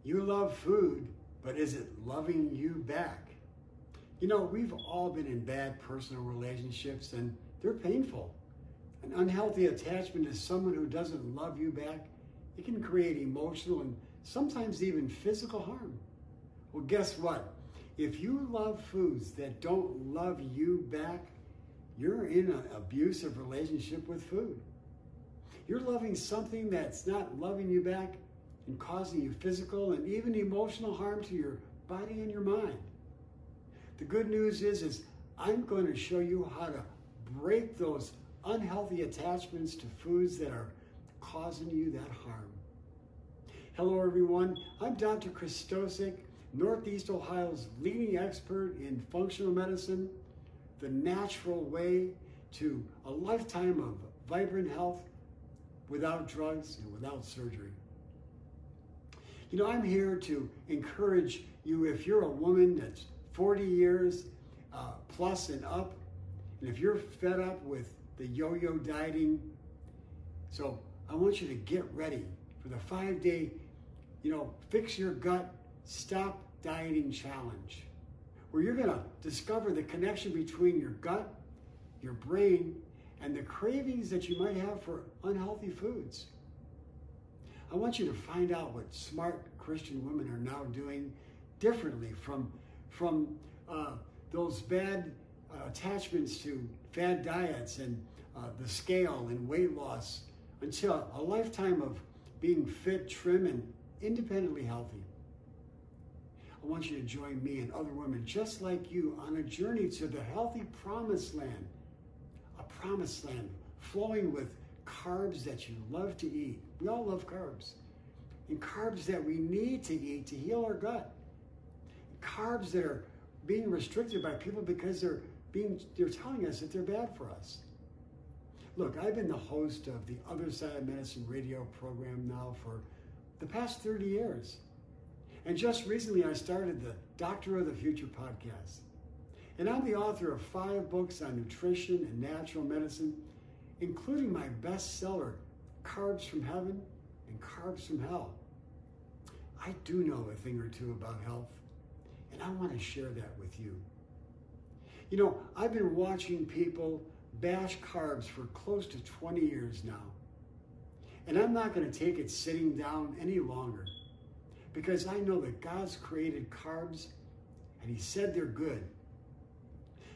You love food, but is it loving you back? You know, we've all been in bad personal relationships and they're painful. An unhealthy attachment to someone who doesn't love you back, it can create emotional and sometimes even physical harm. Well, guess what? If you love foods that don't love you back, you're in an abusive relationship with food. You're loving something that's not loving you back and causing you physical and even emotional harm to your body and your mind. The good news is I'm going to show you how to break those unhealthy attachments to foods that are causing you that harm. Hello everyone, I'm Dr. Krystosik, Northeast Ohio's leading expert in functional medicine, the natural way to a lifetime of vibrant health without drugs and without surgery. You know, I'm here to encourage you if you're a woman that's 40 years plus and up, and if you're fed up with the yo-yo dieting, so I want you to get ready for the 5-day, fix your gut, stop dieting challenge, where you're gonna discover the connection between your gut, your brain, and the cravings that you might have for unhealthy foods. I want you to find out what smart Christian women are now doing differently from those bad attachments to fad diets and the scale and weight loss until a lifetime of being fit, trim, and independently healthy. I want you to join me and other women just like you on a journey to the healthy promised land, a promised land flowing with carbs that you love to eat. We all love carbs. And carbs that we need to eat to heal our gut. Carbs that are being restricted by people because they're telling us that they're bad for us. Look, I've been the host of the Other Side of Medicine radio program now for the past 30 years. And just recently I started the Doctor of the Future podcast. And I'm the author of 5 books on nutrition and natural medicine, including my bestseller, Carbs from Heaven and Carbs from Hell. I do know a thing or two about health, and I want to share that with you. You know, I've been watching people bash carbs for close to 20 years now. And I'm not going to take it sitting down any longer, because I know that God's created carbs and He said they're good.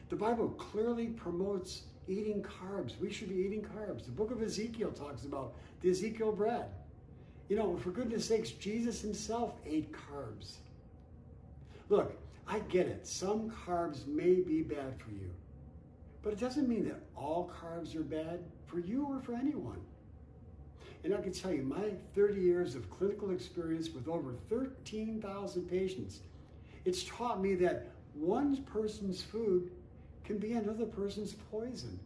The Bible clearly promotes eating carbs. We should be eating carbs. The book of Ezekiel talks about the Ezekiel bread. You know, for goodness sakes, Jesus Himself ate carbs. Look, I get it. Some carbs may be bad for you, but it doesn't mean that all carbs are bad for you or for anyone. And I can tell you, my 30 years of clinical experience with over 13,000 patients, it's taught me that one person's food can be another person's poison.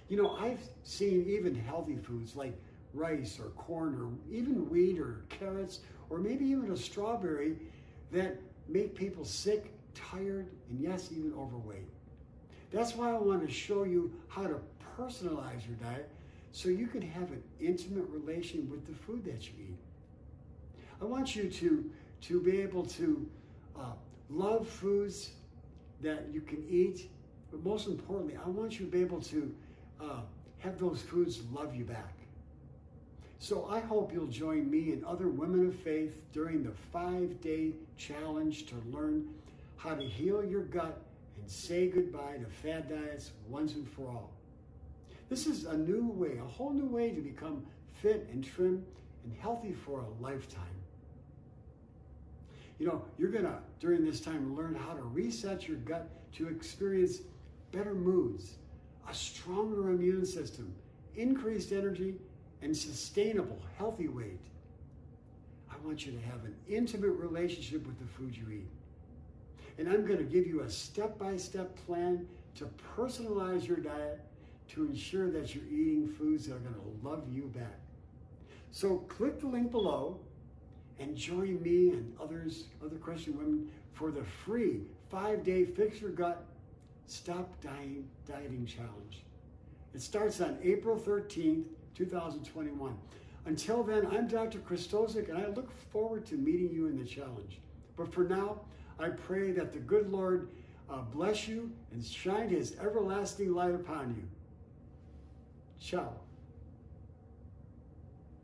You know, I've seen even healthy foods like rice or corn or even wheat or carrots or maybe even a strawberry that make people sick, tired, and yes, even overweight. That's why I want to show you how to personalize your diet so you can have an intimate relation with the food that you eat. I want you to be able to love foods that you can eat, but most importantly, I want you to be able to have those foods love you back. So I hope you'll join me and other women of faith during the 5-day challenge to learn how to heal your gut and say goodbye to fad diets once and for all. This is a new way, a whole new way to become fit and trim and healthy for a lifetime. You know, you're gonna, during this time, learn how to reset your gut to experience better moods, a stronger immune system, increased energy, and sustainable, healthy weight. I want you to have an intimate relationship with the food you eat. And I'm going to give you a step-by-step plan to personalize your diet to ensure that you're eating foods that are going to love you back. So click the link below and join me and other Christian women for the free 5-day Fix Your Gut, Stop Dieting Challenge. It starts on April 13th, 2021. Until then, I'm Dr. Krystosik, and I look forward to meeting you in the challenge. But for now, I pray that the good Lord bless you and shine his everlasting light upon you. Ciao.